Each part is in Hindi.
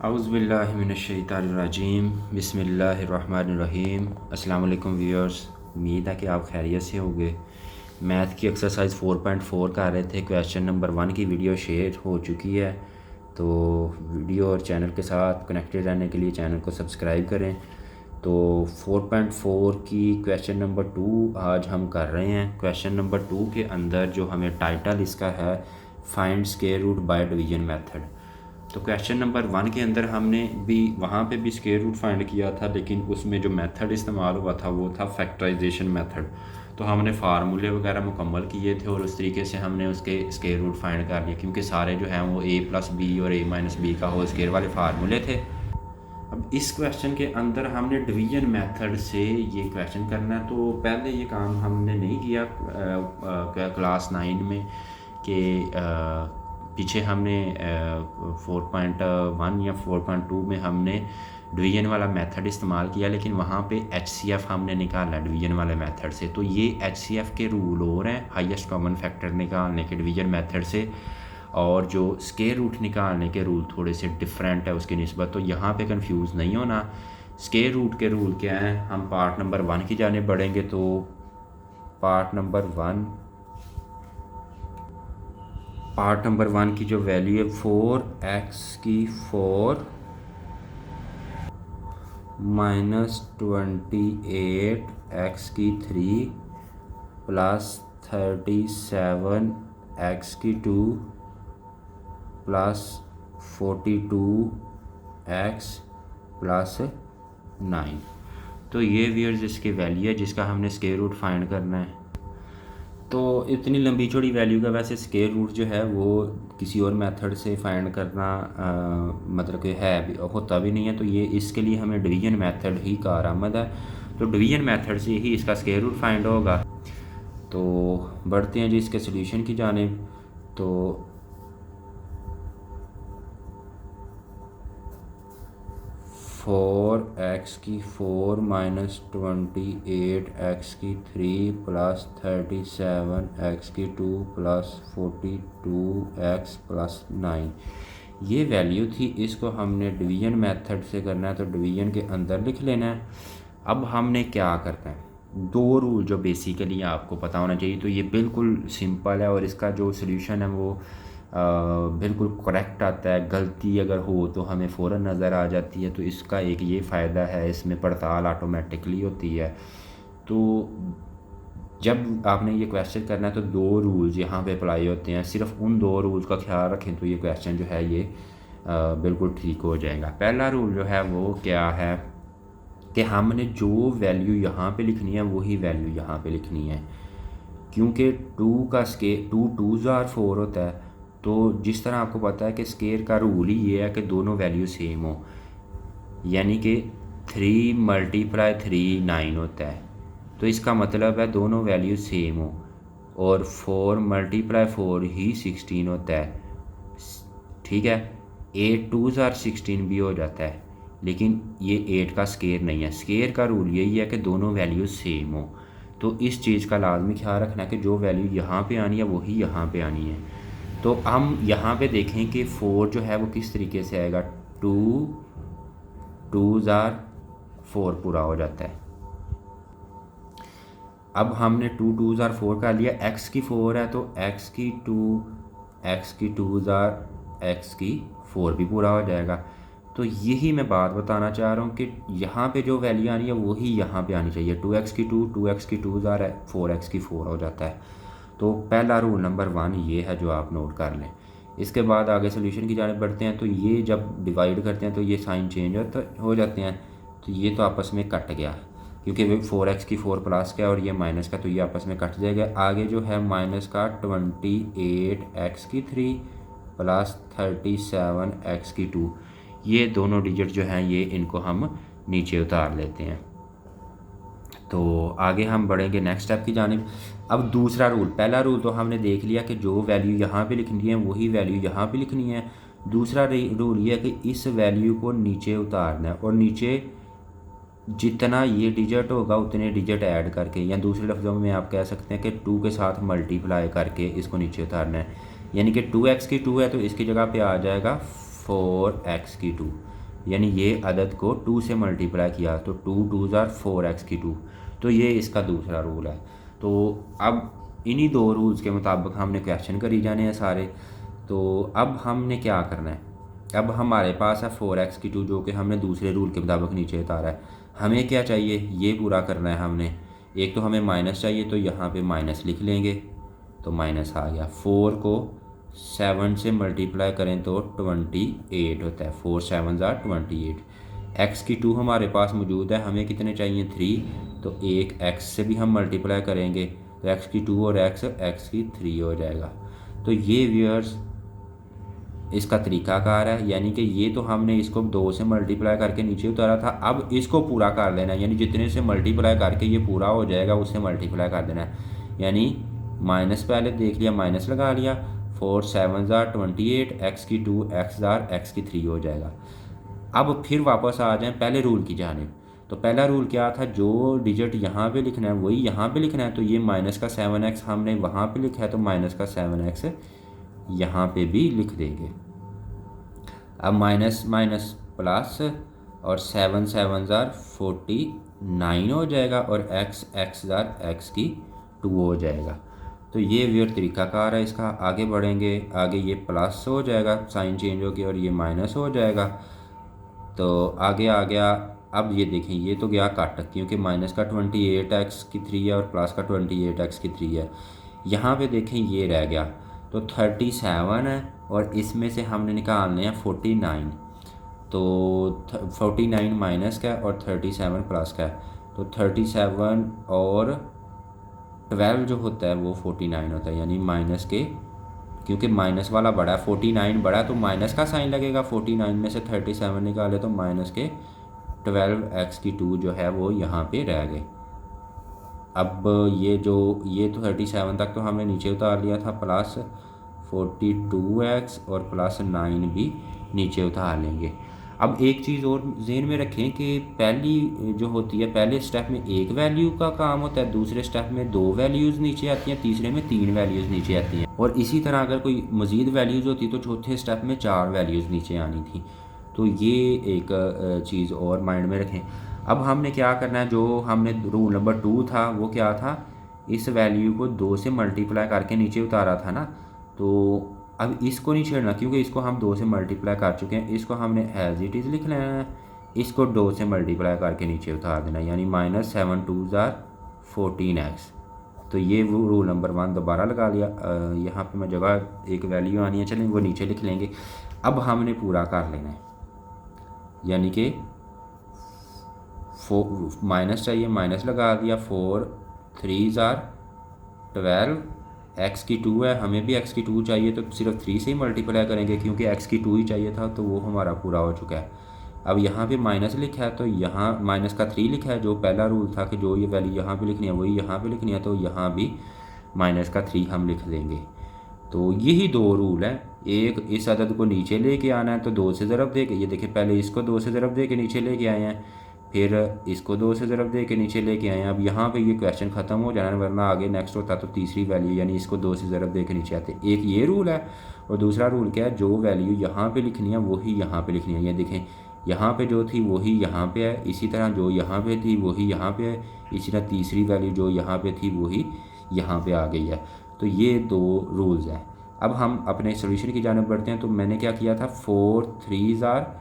औज़ुबिल्लाहिमिनश्शैतानिर्रजीम बिस्मिल्लाहिर्रहमानिर्रहीम। अस्सलाम वालेकुम व्यूअर्स, उम्मीद है कि आप खैरियत से होंगे। मैथ की एक्सरसाइज 4.4 कर रहे थे। क्वेश्चन नंबर 1 की वीडियो शेयर हो चुकी है, तो वीडियो और चैनल के साथ कनेक्टेड रहने के लिए चैनल को सब्सक्राइब करें। तो 4.4 की क्वेश्चन नंबर 2 आज हम कर रहे हैं। क्वेश्चन नंबर 2 के अंदर जो हमें टाइटल इसका है find square root by division method. तो क्वेश्चन नंबर 1 के अंदर हमने भी वहाँ पे भी स्क्वायर रूट फाइंड किया था, लेकिन उसमें जो मेथड इस्तेमाल हुआ था वो था फैक्टराइजेशन मेथड। तो हमने फार्मूले वगैरह मुकम्मल किए थे और उस तरीके से हमने उसके स्क्वायर रूट फाइंड कर लिए, क्योंकि सारे जो हैं वो a+b और a-b का होल स्क्वायर वाले फार्मूले थे। अब इस क्वेश्चन के अंदर हमने डिवीजन मेथड से ये क्वेश्चन करना है। तो पहले ये काम हमने नहीं किया क्लास 9 में कि पीछे हमने 4.1 या 4.2 में हमने डिवीजन वाला मेथड इस्तेमाल किया, लेकिन वहाँ पे HCF हमने निकाला डिवीजन वाले मेथड से। तो ये HCF के रूल और हैं, हाईएस्ट कॉमन फैक्टर निकालने के डिवीजन मेथड से, और जो स्क्वायर रूट निकालने के रूल थोड़े से डिफरेंट है उसकी निस्बत। तो यहाँ पे कंफ्यूज नहीं होना। स्क्वायर रूट के रूल क्या हैं, हम पार्ट नंबर 1 की जाने बढ़ेंगे। तो पार्ट नंबर 1 की जो वैल्यू है 4x की 4 माइनस 28 x की 3 प्लस 37 x की 2 प्लस 42 x प्लस 9। तो ये व्यूअर्स इसकी वैल्यू है जिसका हमने स्क्वायर रूट फाइंड करना है। तो इतनी लंबी चौड़ी वैल्यू का वैसे स्क्वायर रूट जो है वो किसी और मेथड से फाइंड करना मतलब कि है भी होता भी नहीं है। तो ये इसके लिए हमें डिवीजन मेथड ही कारआमद है। तो डिवीजन मेथड से ही इसका स्क्वायर रूट फाइंड होगा। तो बढ़ते हैं जी इसके सोल्यूशन की जानिब। तो 4x की 4 माइनस 28 x की 3 प्लस 37 x की 2 प्लस 42 x प्लस 9 ये वैल्यू थी। इसको हमने डिवीजन मेथड से करना है, तो डिवीजन के अंदर लिख लेना है। अब हमने क्या करना है, दो रूल जो बेसिकली आपको पता होना चाहिए। तो ये बिल्कुल सिंपल है और इसका जो सॉल्यूशन है वो बिल्कुल करेक्ट आता है। गलती अगर हो तो हमें फ़ौरन नज़र आ जाती है। तो इसका एक ये फ़ायदा है, इसमें पड़ताल ऑटोमेटिकली होती है। तो जब आपने ये क्वेश्चन करना है तो दो रूल्स यहाँ पे अप्लाई होते हैं। सिर्फ उन दो रूल्स का ख्याल रखें तो ये क्वेश्चन जो है ये बिल्कुल ठीक हो जाएगा। पहला रूल जो है वो क्या है कि हमने जो वैल्यू यहाँ पे लिखनी है वही वैल्यू यहाँ पे लिखनी है, क्योंकि 2 का स्केयर 2 2 ज़ार 4 होता है। तो जिस तरह आपको पता है कि स्केयर का रूल ही ये है कि दोनों वैल्यू सेम हो, यानी कि 3 मल्टीप्लाई 3 9 होता है। तो इसका मतलब है दोनों वैल्यू सेम हो, और 4 मल्टीप्लाई 4 ही 16 होता है। ठीक है, 8 2 ज़ार 16 भी हो जाता है, लेकिन ये 8 का स्केयर नहीं है। स्केयर का रूल यही है कि दोनों वैल्यू सेम हो। तो इस चीज़ का लाजमी ख्याल रखना है कि जो वैल्यू यहाँ पे आनी है वही यहाँ पे आनी है। तो हम यहाँ पे देखें कि 4 जो है वो किस तरीके से आएगा। 2 2 ज़ार 4 पूरा हो जाता है। अब हमने 2 2 ज़ार 4 कर लिया। x की 4 है तो x की 2 ज़ार x की 4 भी पूरा हो जाएगा। तो यही मैं बात बताना चाह रहा हूँ कि यहाँ पे जो वैल्यू आनी है वही यहाँ पे आनी चाहिए। 2x की 2x की 2 ज़ार है, 4x की 4 हो जाता है। तो पहला रूल नंबर 1 ये है जो आप नोट कर लें। इसके बाद आगे सोल्यूशन की जानिब बढ़ते हैं। तो ये जब डिवाइड करते हैं तो ये साइन चेंज हो जाते हैं। तो ये तो आपस में कट गया, क्योंकि 4x की 4 प्लस का और ये माइनस का, तो ये आपस में कट जाएगा। आगे जो है माइनस का 28x की 3 प्लस 37x की 2, ये दोनों डिजिट जो हैं ये इनको हम नीचे उतार लेते हैं। तो आगे हम बढ़ेंगे नेक्स्ट स्टेप की जानिब। अब दूसरा रूल, पहला रूल तो हमने देख लिया कि जो वैल्यू यहाँ पे लिखनी है वही वैल्यू यहाँ पे लिखनी है। दूसरा रूल ये है कि इस वैल्यू को नीचे उतारना है, और नीचे जितना ये डिजिट होगा उतने डिजिट ऐड करके, या दूसरे लफ्ज़ों में आप कह सकते हैं कि 2 के साथ मल्टीप्लाई करके इसको नीचे उतारना है। यानी कि 2x की 2 है तो इसकी जगह पे आ जाएगा 4x की 2। यानी ये अदद को 2 से मल्टीप्लाई किया तो 2 2 ज़ार 4x²। तो ये इसका दूसरा रूल है। तो अब इन्हीं दो रूल्स के मुताबिक हमने क्वेश्चन करी जाने हैं सारे। तो अब हमने क्या करना है, अब हमारे पास है 4x² जो कि हमने दूसरे रूल के मुताबिक नीचे उतारा है। हमें क्या चाहिए, ये पूरा करना है हमने। एक तो हमें माइनस चाहिए, तो यहाँ पे माइनस लिख लेंगे, तो माइनस आ गया। 4 को 7 से मल्टीप्लाई करें तो 28 होता है। 4 7 ज़ार 28। x² हमारे पास मौजूद है, हमें कितने चाहिए 3, तो एक x से भी हम मल्टीप्लाई करेंगे तो x² और x³ हो जाएगा। तो ये व्यूअर्स इसका तरीकाकार है, यानी कि ये तो हमने इसको 2 से मल्टीप्लाई करके नीचे उतारा था, अब इसको पूरा कर लेना है, यानी जितने से मल्टीप्लाई करके ये पूरा हो जाएगा उससे मल्टीप्लाई कर देना है। यानी माइनस पहले देख लिया, माइनस लगा लिया, 4 7 ज़ार 28, x² x ज़ार x³ हो जाएगा। अब फिर वापस आ जाएं पहले रूल की जानिब। तो पहला रूल क्या था, जो डिजिट यहाँ पे लिखना है वही यहाँ पे लिखना है। तो ये माइनस का 7x हमने वहाँ पे लिखा है, तो माइनस का 7x यहाँ पे भी लिख देंगे। अब माइनस माइनस प्लस, और 7 7 ज़ार 49 हो जाएगा, और x x ज़ार x² हो जाएगा। तो ये व्यूअर तरीकाकार है इसका। आगे बढ़ेंगे, आगे ये प्लस हो जाएगा, साइन चेंज हो गया, और ये माइनस हो जाएगा। तो आगे आ गया। अब ये देखें, ये तो गया कट, क्योंकि माइनस का 28x³ है और प्लस का 28x³ है। यहाँ पे देखें ये रह गया, तो 37 है, और इसमें से हमने निकालने हैं 49। तो 49 माइनस का है और 37 प्लस का है, तो 37 और 12 जो होता है वो 49 होता है, यानी माइनस के, क्योंकि माइनस वाला बड़ा है, 49 बड़ा है तो माइनस का साइन लगेगा। 49 में से 37 निकाले तो माइनस के 12x² जो है वो यहाँ पे रह गए। अब ये तो 37 तक तो हमने नीचे उतार लिया था, प्लस 42x और प्लस 9 भी नीचे उतार लेंगे। अब एक चीज़ और ज़हन में रखें कि पहली जो होती है, पहले स्टेप में एक वैल्यू का काम होता है, दूसरे स्टेप में 2 वैल्यूज़ नीचे आती हैं, तीसरे में 3 वैल्यूज़ नीचे आती हैं, और इसी तरह अगर कोई मज़ीद वैल्यूज़ होती तो चौथे स्टेप में 4 वैल्यूज़ नीचे आनी थी। तो ये एक चीज़ और माइंड में रखें। अब हमने क्या करना है, जो हमने रूल नंबर 2 था वो क्या था, इस वैल्यू को 2 से मल्टीप्लाई करके नीचे उतारा था ना। तो अब इसको नहीं छेड़ना, क्योंकि इसको हम 2 से मल्टीप्लाई कर चुके हैं, इसको हमने एज इट इज़ लिख लेना है, इसको 2 से मल्टीप्लाई करके नीचे उतार देना, यानी -7 2 ज़ार 14x। तो ये वो रूल नंबर 1 दोबारा लगा लिया। यहाँ पे मैं जगह एक वैल्यू आनी है, चलें वो नीचे लिख लेंगे। अब हमने पूरा कर लेना है, यानी कि माइनस चाहिए, माइनस लगा दिया, 4 3 ज़ार 12, x² है, हमें भी x² चाहिए, तो सिर्फ 3 से ही मल्टीप्लाई करेंगे, क्योंकि x² ही चाहिए था, तो वो हमारा पूरा हो चुका है। अब यहाँ पे माइनस लिखा है, तो यहाँ माइनस का 3 लिखा है, जो पहला रूल था कि जो ये वैल्यू यहाँ पे लिखनी है वही यहाँ पे लिखनी है, तो यहाँ भी माइनस का 3 हम लिख देंगे। तो यही 2 रूल हैं। एक, इस अदद को नीचे लेके आना है तो 2 से ज़रब दे के, ये देखिए पहले इसको 2 से ज़रब दे के नीचे लेके आए हैं, फिर इसको 2 से ज़रब दे के नीचे लेके आए हैं। अब यहाँ पे ये क्वेश्चन ख़त्म हो जाना है, वरना आगे नेक्स्ट होता तो तीसरी वैल्यू, यानी इसको 2 से ज़रब दे के नीचे आते। एक ये रूल है, और दूसरा रूल क्या है, जो वैल्यू यहाँ पे लिखनी है वही यहाँ पे लिखनी है। ये देखें, यहाँ पे जो थी वही यहाँ पे है, इसी तरह जो यहाँ पे थी वही यहाँ पे है, इसी तरह तीसरी वैल्यू जो यहाँ पे थी वही यहाँ पे आ गई है। तो ये 2 रूल्स हैं। अब हम अपने सोल्यूशन की जानिब बढ़ते हैं। तो मैंने क्या किया था, 4 3 ज़ार,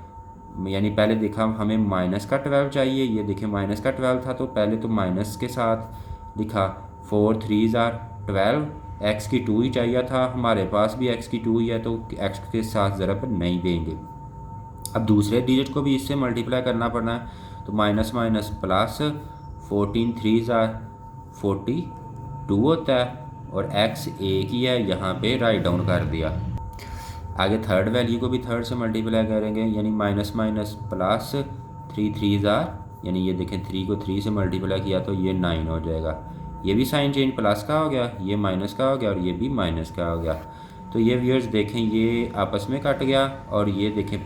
यानी पहले देखा हमें माइनस का 12 चाहिए, ये देखिए माइनस का 12 था, तो पहले तो माइनस के साथ लिखा, 4 3 ज़ार 12, x² ही चाहिए था, हमारे पास भी x² ही है, तो x के साथ ज़रब नहीं देंगे। अब दूसरे डिजिट को भी इससे मल्टीप्लाई करना पड़ना है, तो माइनस माइनस प्लस, 14 3 ज़ार 42 होता है, और x एक ही है, यहाँ पे राइट डाउन कर दिया। आगे थर्ड वैल्यू को भी थर्ड से मल्टीप्लाई करेंगे, यानी माइनस माइनस प्लस, 3 3 ज़ार, यानी ये देखें 3 को 3 से मल्टीप्लाई किया तो ये 9 हो जाएगा। ये भी साइन चेंज प्लस का हो गया, ये माइनस का हो गया, और ये भी माइनस का हो गया। तो ये व्यूअर्स देखें, ये आपस में कट गया, और ये देखें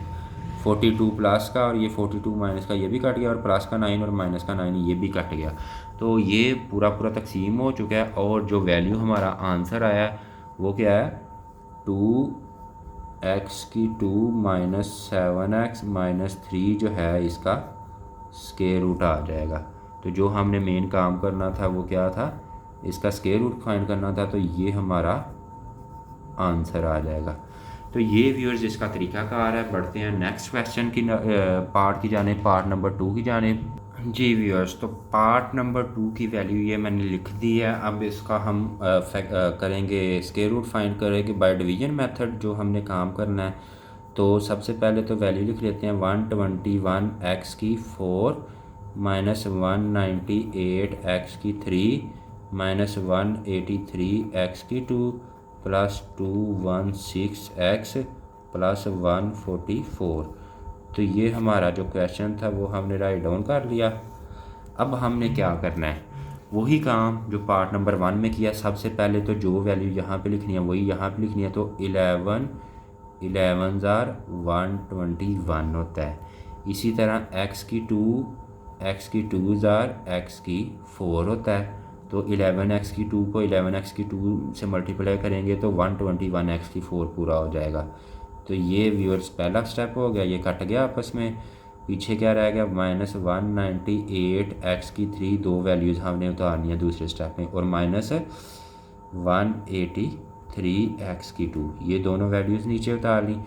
42 प्लस का और ये 42 माइनस का ये भी कट गया, और प्लस का 9 और माइनस का 9 ये भी कट गया। तो ये पूरा तकसीम हो चुका है, और जो वैल्यू हमारा आंसर आया वो क्या है, 2 एक्स की 2 माइनस 7x माइनस 3 जो है इसका स्क्वायर रूट आ जाएगा। तो जो हमने मेन काम करना था वो क्या था, इसका स्क्वायर रूट फाइंड करना था। तो ये हमारा आंसर आ जाएगा। तो ये व्यूअर्स इसका तरीकाकार है। बढ़ते हैं नेक्स्ट क्वेश्चन की पार्ट की जाने, पार्ट नंबर 2 की जाने। जी व्यूअर्स, तो पार्ट नंबर 2 की वैल्यू ये मैंने लिख दी है। अब इसका हम करेंगे स्क्वायर रूट फाइंड करेंगे बाय डिवीजन मेथड, जो हमने काम करना है। तो सबसे पहले तो वैल्यू लिख लेते हैं 121 एक्स की 4 माइनस 198 एक्स की 3 माइनस 183 एक्स की 2 प्लस 216 एक्स प्लस 144। तो ये हमारा जो क्वेश्चन था वो हमने राइट डाउन कर लिया। अब हमने क्या करना है, वही काम जो पार्ट नंबर 1 में किया। सबसे पहले तो जो वैल्यू यहाँ पे लिखनी है वही यहाँ पे लिखनी है। तो 11 ज़ार 121 होता है। इसी तरह एक्स की 2 ज़ार एक्स की 4 होता है। तो 11 एक्स की 2 को 11 एक्स की 2 से मल्टीप्लाई करेंगे तो 121 एक्स की 4 पूरा हो जाएगा। तो ये व्यूअर्स पहला स्टेप हो गया, ये कट गया आपस में। पीछे क्या रह गया, माइनस 198 एक्स की 3 दो वैल्यूज़ हमने उतारनी है दूसरे स्टेप में, और माइनस 183 एक्स की 2, ये दोनों वैल्यूज़ नीचे उतार ली।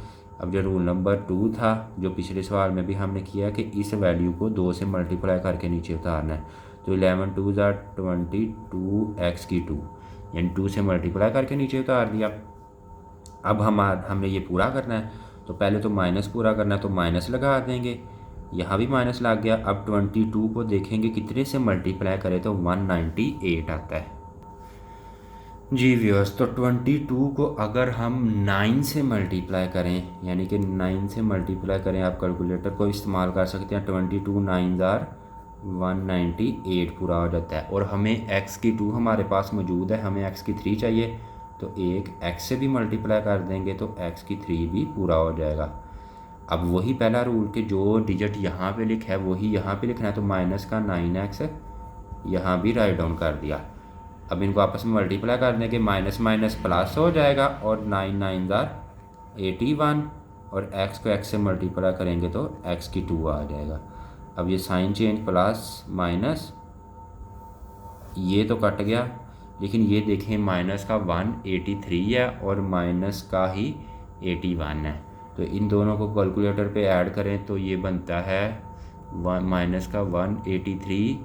अब जो रूल नंबर 2 था, जो पिछले सवाल में भी हमने किया कि इस वैल्यू को 2 से मल्टीप्लाई करके नीचे उतारना है। तो 11 2 ज़ार 22 एक्स की 2, यानी 2 से मल्टीप्लाई करके नीचे उतार दिया। अब हमने ये पूरा करना है, तो पहले तो माइनस पूरा करना है, तो माइनस लगा देंगे। यहाँ भी माइनस लग गया। अब 22 को देखेंगे कितने से मल्टीप्लाई करें, तो 198 आता है। जी व्यूअर्स, तो 22 को अगर हम 9 से मल्टीप्लाई करें, यानी कि 9 से मल्टीप्लाई करें, आप कैलकुलेटर को इस्तेमाल कर सकते हैं। 22 9 ज़ार 198 पूरा हो जाता है। और हमें x की 2 हमारे पास मौजूद है, हमें x की 3 चाहिए, तो एक x से भी मल्टीप्लाई कर देंगे तो x की 3 भी पूरा हो जाएगा। अब वही पहला रूल कि जो डिजिट यहाँ पे लिखा है वही यहाँ पे लिखना है। तो माइनस का 9x यहाँ भी राइट डाउन कर दिया। अब इनको आपस में मल्टीप्लाई कर देंगे, माइनस माइनस प्लस हो जाएगा, और 9 9 ज़ार 81, और x को x से मल्टीप्लाई करेंगे तो x की 2 आ जाएगा। अब ये साइन चेंज, प्लस माइनस, ये तो कट गया, लेकिन ये देखें माइनस का 183 है और माइनस का ही 81 है। तो इन दोनों को कैलकुलेटर पे ऐड करें तो ये बनता है माइनस का 183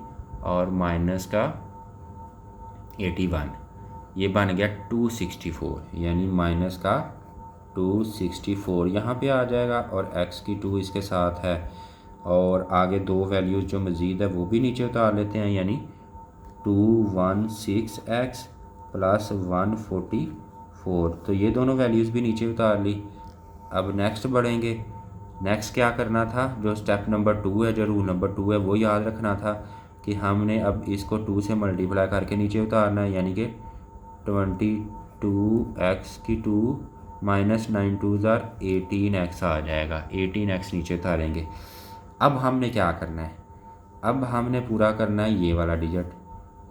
और माइनस का 81, ये बन गया 264, यानी माइनस का 264 यहाँ पे आ जाएगा, और x की 2 इसके साथ है। और आगे दो वैल्यूज़ जो मज़ीद है वो भी नीचे उतार लेते हैं, यानी 216x प्लस 144। तो ये दोनों वैल्यूज़ भी नीचे उतार ली। अब नेक्स्ट बढ़ेंगे। नेक्स्ट क्या करना था, जो स्टेप नंबर 2 है, जो रूल नंबर 2 है, वो याद रखना था कि हमने अब इसको 2 से मल्टीप्लाई करके नीचे उतारना है, यानी कि 22x की 2 माइनस 9 2 ज़ार 18x आ जाएगा। 18x नीचे उतारेंगे। अब हमने क्या करना है, अब हमने पूरा करना है ये वाला डिजिट,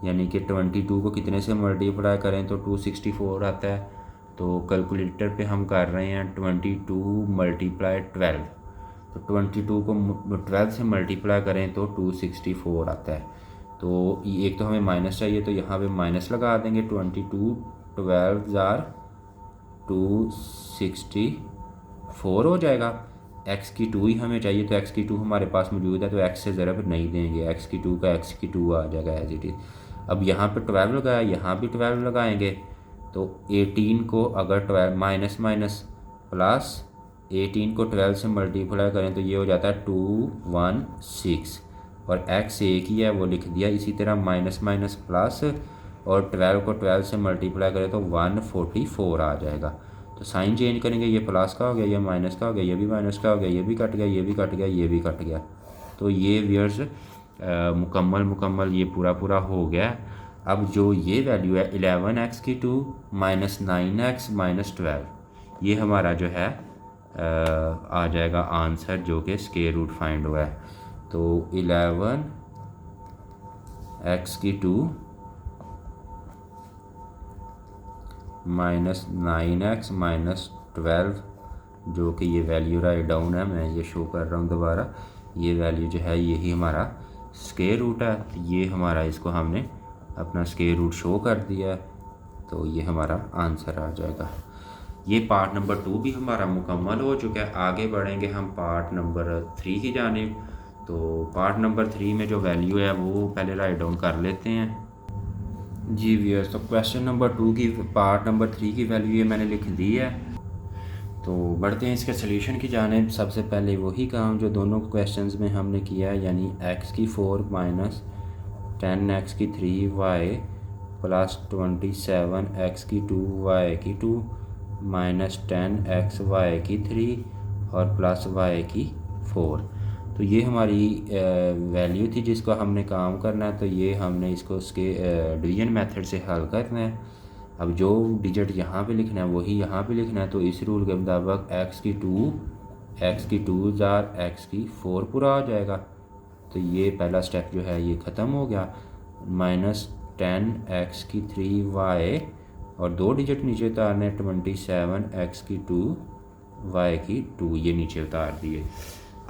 यानी कि 22 को कितने से मल्टीप्लाई करें तो 264 आता है। तो कैलकुलेटर पे हम कर रहे हैं 22 मल्टीप्लाई 12, तो 22 को 12 से मल्टीप्लाई करें तो 264 आता है। तो एक तो हमें माइनस चाहिए, तो यहाँ पे माइनस लगा देंगे। 22 12 ज़ार 264 हो जाएगा। x की 2 ही हमें चाहिए, तो x की 2 हमारे पास मौजूद है, तो x से ज़रब नहीं देंगे, x की 2 का x की 2 आ जाएगा एज इट इज़। अब यहाँ पे 12 लगाया, यहाँ भी 12 लगाएंगे, तो 18 को अगर 12 माइनस माइनस प्लस 18 को 12 से मल्टीप्लाई करें तो ये हो जाता है 216, और x एक ही है वो लिख दिया। इसी तरह माइनस माइनस प्लस, और 12 को 12 से मल्टीप्लाई करें तो 144 आ जाएगा। तो साइन चेंज करेंगे, ये प्लस का हो गया, ये माइनस का हो गया, ये भी माइनस का हो गया, ये भी कट गया, ये भी कट गया, ये भी कट गया। तो ये व्यूअर्स मुकम्मल ये पूरा हो गया। अब जो ये वैल्यू है 11x की 2 माइनस 9x माइनस 12, ये हमारा जो है आ जाएगा आंसर, जो कि स्क्वायर रूट फाइंड हुआ है। तो 11x की 2 माइनस 9x माइनस 12 जो कि ये वैल्यू राइट डाउन है, मैं ये शो कर रहा हूँ दोबारा। ये वैल्यू जो है यही हमारा स्क्वायर रूट है। तो ये हमारा, इसको हमने अपना स्क्वायर रूट शो कर दिया है, तो ये हमारा आंसर आ जाएगा। ये पार्ट नंबर 2 भी हमारा मुकम्मल हो चुका है। आगे बढ़ेंगे हम पार्ट नंबर 3 की जानिब। तो पार्ट नंबर 3 में जो वैल्यू है वो पहले राइट डाउन कर लेते हैं। जी व्यूअर्स, तो क्वेश्चन नंबर 2 की पार्ट नंबर 3 की वैल्यू ये मैंने लिख दी है। तो बढ़ते हैं इसके सोल्यूशन की जानिब। सबसे पहले वही काम जो दोनों क्वेश्चंस में हमने किया है, यानी x की 4 माइनस 10x की 3y प्लस 27x की 2y की 2 माइनस 10xy की 3 और प्लस y की 4। तो ये हमारी वैल्यू थी जिसको हमने काम करना है। तो ये हमने इसको उसके डिवीजन मेथड से हल करना है। अब जो डिजिट यहाँ पे लिखना है वही यहाँ पे लिखना है। तो इस रूल के मुताबिक x की 2 जार x की 4 पूरा हो जाएगा। तो ये पहला स्टेप जो है ये ख़त्म हो गया। माइनस 10x की 3y और 2 डिजिट नीचे उतारने, 27x की 2y की 2, ये नीचे उतार दिए।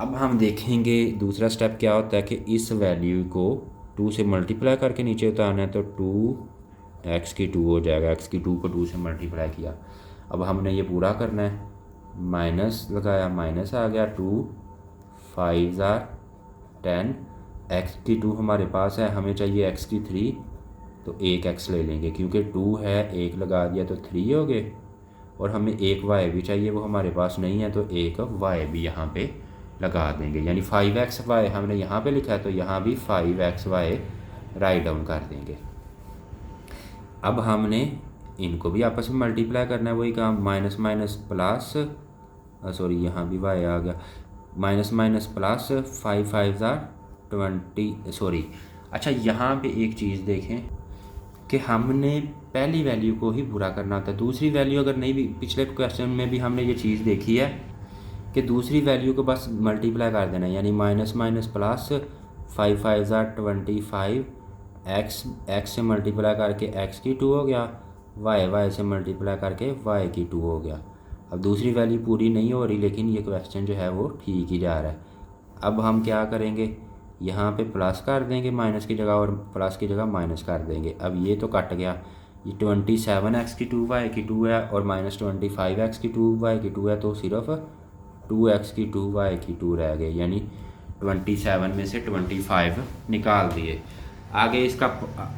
अब हम देखेंगे दूसरा स्टेप क्या होता है कि इस वैल्यू को 2 से मल्टीप्लाई करके नीचे उतारना है। तो 2x की 2 हो जाएगा। x की 2 को 2 से मल्टीप्लाई किया। अब हमने ये पूरा करना है, माइनस लगाया, माइनस आ गया। 2 5 10, x की 2 हमारे पास है, हमें चाहिए x की 3, तो 1x ले लेंगे क्योंकि 2 है, 1 लगा दिया तो 3 हो गए। और हमें 1y भी चाहिए, वो हमारे पास नहीं है, तो 1y भी यहाँ पे लगा देंगे। यानी 5xy हमने यहाँ पे लिखा है, तो यहाँ भी 5xy राइट डाउन कर देंगे। अब हमने इनको भी आपस में मल्टीप्लाई करना है, वही काम, माइनस माइनस प्लस, सॉरी यहाँ भी y आ गया, माइनस माइनस प्लस 5 5 20, सॉरी। अच्छा, यहाँ पे एक चीज़ देखें कि हमने पहली वैल्यू को ही पूरा करना होता है। दूसरी वैल्यू अगर नहीं भी, पिछले क्वेश्चन में भी हमने ये चीज़ देखी है कि दूसरी वैल्यू को बस मल्टीप्लाई कर देना है। यानी माइनस माइनस प्लस 5 5 25, x से मल्टीप्लाई करके x की 2 हो गया, y से मल्टीप्लाई करके y की 2 हो गया। अब दूसरी वैल्यू पूरी नहीं हो रही, लेकिन ये क्वेश्चन जो है वो ठीक ही जा रहा है। अब हम क्या करेंगे, यहाँ पे प्लस कर देंगे माइनस की जगह, और प्लस की जगह माइनस कर देंगे। अब ये तो कट गया, ये 27x की 2y की 2 है और माइनस 25x की 2y की 2 है, तो सिर्फ 2x की 2y की 2 रह गए। यानी 27 में से 25 निकाल दिए। आगे इसका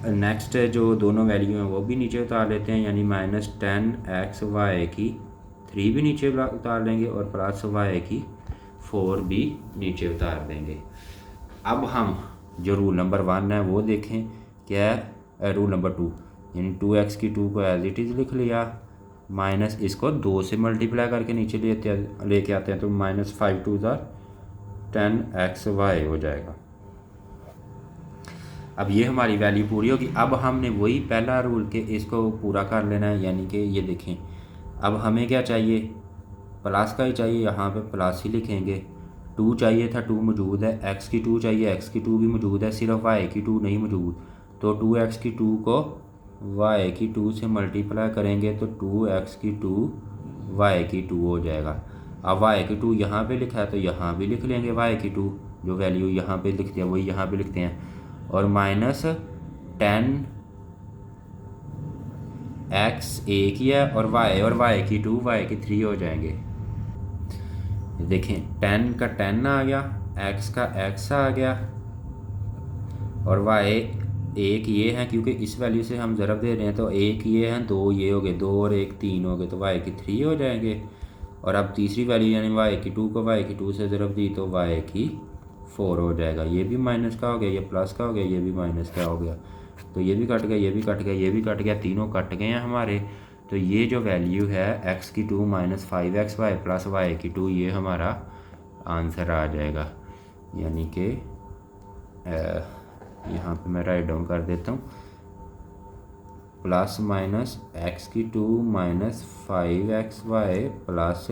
नेक्स्ट जो दोनों वैल्यू हैं वो भी नीचे उतार लेते हैं। यानी माइनस 10xy की 3 भी नीचे उतार लेंगे और प्लस y की 4 भी नीचे उतार देंगे। अब हम जो रूल नंबर 1 है वो देखें क्या है। रूल नंबर 2, यानी 2x की 2 को एज इट इज़ लिख लिया, माइनस इसको 2 से मल्टीप्लाई करके नीचे लेके आते हैं, तो माइनस 5 2 10xy हो जाएगा। अब ये हमारी वैल्यू पूरी होगी। अब हमने वही पहला रूल के इसको पूरा कर लेना है। यानी कि ये देखें, अब हमें क्या चाहिए, प्लस का ही चाहिए, यहाँ पे प्लस ही लिखेंगे। 2 चाहिए था, 2 मौजूद है। x की 2 चाहिए, x की 2 भी मौजूद है, सिर्फ y की 2 नहीं मौजूद। तो 2x की 2 को y की 2 से मल्टीप्लाई करेंगे तो 2x की 2 y की 2 हो जाएगा। अब y की 2 यहाँ पे लिखा है तो यहाँ भी लिख लेंगे y की 2, जो वैल्यू यहाँ पे लिखते हैं वही यहाँ पे लिखते हैं। और माइनस 10x एक ही है, और y की 2 y की 3 हो जाएंगे। देखें, 10 का 10 आ गया, x का x आ गया, और y एक ये है क्योंकि इस वैल्यू से हम ज़रब दे रहे हैं, तो एक ये हैं, 2 ये हो गए, 2 और 1 3 हो गए, तो y की 3 हो जाएंगे। और अब तीसरी वैल्यू यानी y की 2 को y की 2 से ज़रब दी तो y की 4 हो जाएगा। ये भी माइनस का हो गया, ये प्लस का हो गया, ये भी माइनस का हो गया, तो ये भी कट गया, ये भी कट गया, ये भी कट गया, तीनों कट गए हैं हमारे। तो ये जो वैल्यू है x की 2 माइनस 5xy प्लस y की 2, ये हमारा आंसर आ जाएगा। यानी कि यहाँ पे मैं राइट डाउन कर देता हूँ, प्लस माइनस x की 2 माइनस 5xy प्लस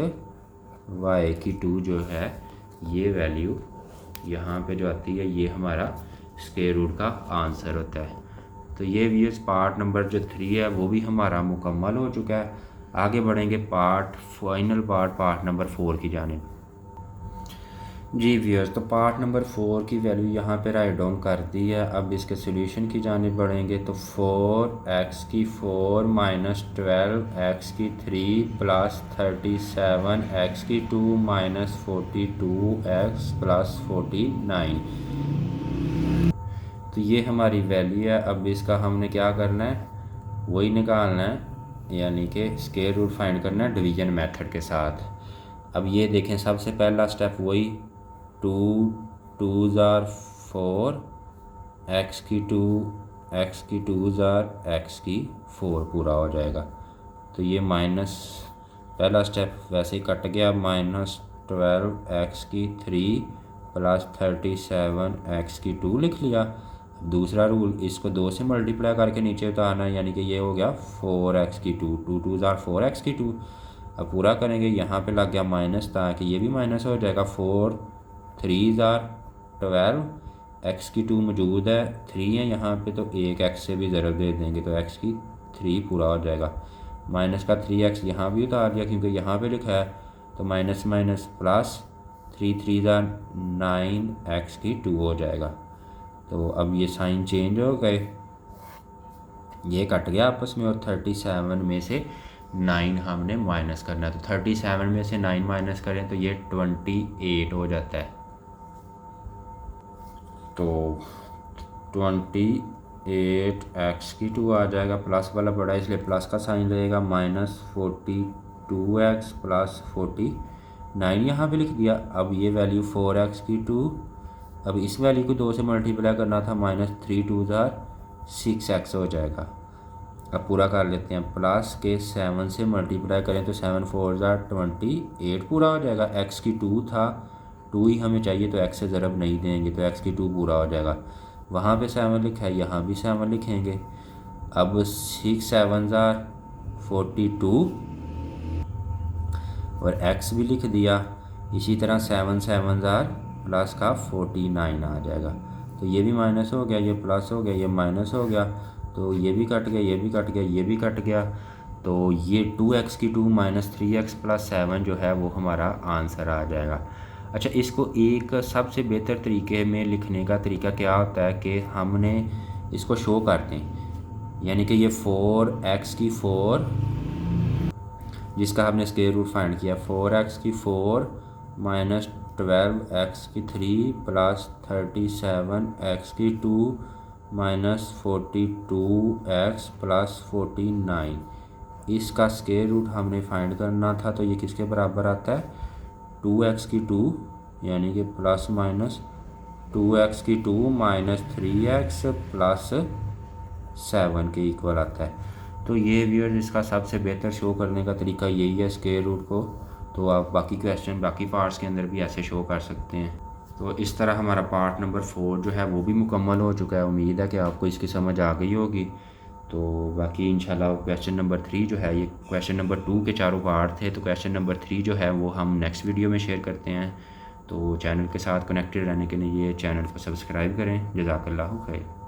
y की 2 जो है, ये वैल्यू यहाँ पे जो आती है ये हमारा स्क्वायर रूट का आंसर होता है। तो ये व्यूअर्स पार्ट नंबर जो 3 है वो भी हमारा मुकम्मल हो चुका है। आगे बढ़ेंगे फाइनल पार्ट नंबर 4 की जानिब। जी व्यूअर्स, तो पार्ट नंबर 4 की वैल्यू यहाँ पे राइट डाउन कर दी है। अब इसके सोल्यूशन की जानिब बढ़ेंगे तो 4x की 4 माइनस 12x की 3 प्लस 37x की 2 माइनस 42x प्लस 49। तो ये हमारी वैल्यू है। अब इसका हमने क्या करना है, वही निकालना है, यानी कि स्क्वायर रूट फाइंड करना है डिवीजन मेथड के साथ। अब ये देखें, सबसे पहला स्टेप वही 2 2 ज़ार 4 x की 2 ज़ार x की 4 पूरा हो जाएगा। तो ये माइनस पहला स्टेप वैसे ही कट गया। माइनस 12x की 3 प्लस 37x की 2 लिख लिया। दूसरा रूल, इसको 2 से मल्टीप्लाई करके नीचे उतारना है, यानी कि ये हो गया 4x की 2 2 ज़ार 4x की 2। अब पूरा करेंगे, यहाँ पे लग गया माइनस, ताकि ये भी माइनस हो जाएगा। 4 3 ज़ार 12, x की 2 मौजूद है, 3 है यहाँ पे, तो एक x से भी ज़रब दे देंगे तो x की 3 पूरा हो जाएगा। माइनस का 3x यहाँ भी उतार दिया क्योंकि यहाँ पे लिखा है, तो माइनस माइनस प्लस 3 3 ज़ार 9x की 2 हो जाएगा। तो अब ये साइन चेंज हो गए, ये कट गया आपस में, और 37 में से 9 हमने माइनस करना है। तो 37 में से 9 माइनस करें तो ये 28 हो जाता है। तो 28x की 2 आ जाएगा, प्लस वाला बड़ा इसलिए प्लस का साइन रहेगा, माइनस 42x प्लस 49 यहाँ पे लिख दिया। अब ये वैल्यू 4x की 2, अब इस वैल्यू को 2 से मल्टीप्लाई करना था, माइनस 3 2 ज़ार 6x हो जाएगा। अब पूरा कर लेते हैं, प्लस के 7 से मल्टीप्लाई करें तो 7 4 ज़ार 28 पूरा हो जाएगा। x की 2 था, 2 ही हमें चाहिए, तो x से ज़रब नहीं देंगे, तो x की 2 पूरा हो जाएगा। वहाँ पे 7 लिखा है, यहाँ भी 7 लिखेंगे। अब 6 7 ज़ार 42 और x भी लिख दिया। इसी तरह 7 7 ज़ार प्लस का 49 आ जाएगा। तो ये भी माइनस हो गया, ये प्लस हो गया, ये माइनस हो गया, तो ये भी कट गया, ये भी कट गया, ये भी कट गया। तो ये 2x की 2 माइनस 3x प्लस 7 जो है वो हमारा आंसर आ जाएगा। अच्छा, इसको एक सबसे बेहतर तरीके में लिखने का तरीका क्या होता है कि हमने इसको शो करते हैं, यानी कि ये 4x की 4 जिसका हमने स्क्वायर रूट फाइंड किया, 4x की 4 माइनस 12x की 3 प्लस 37x की 2 माइनस 42x प्लस 49, इसका स्क्वायर रूट हमने फाइंड करना था। तो ये किसके बराबर आता है, 2x की 2, यानी कि प्लस माइनस 2x की 2 माइनस 3x प्लस 7 के इक्वल आता है। तो ये व्यूअर्स इसका सबसे बेहतर शो करने का तरीका यही है, स्क्वायर रूट को। तो आप बाकी क्वेश्चन बाकी पार्ट्स के अंदर भी ऐसे शो कर सकते हैं। तो इस तरह हमारा पार्ट नंबर 4 जो है वो भी मुकम्मल हो चुका है। उम्मीद है कि आपको इसकी समझ आ गई होगी। तो बाकी इंशाल्लाह क्वेश्चन नंबर 3 जो है, ये क्वेश्चन नंबर 2 के चारों पार्ट थे, तो क्वेश्चन नंबर 3 जो है वो हम नेक्स्ट वीडियो में शेयर करते हैं। तो चैनल के साथ कनेक्टेड रहने के लिए चैनल को सब्सक्राइब करें। जज़ाकल्लाहु खैर।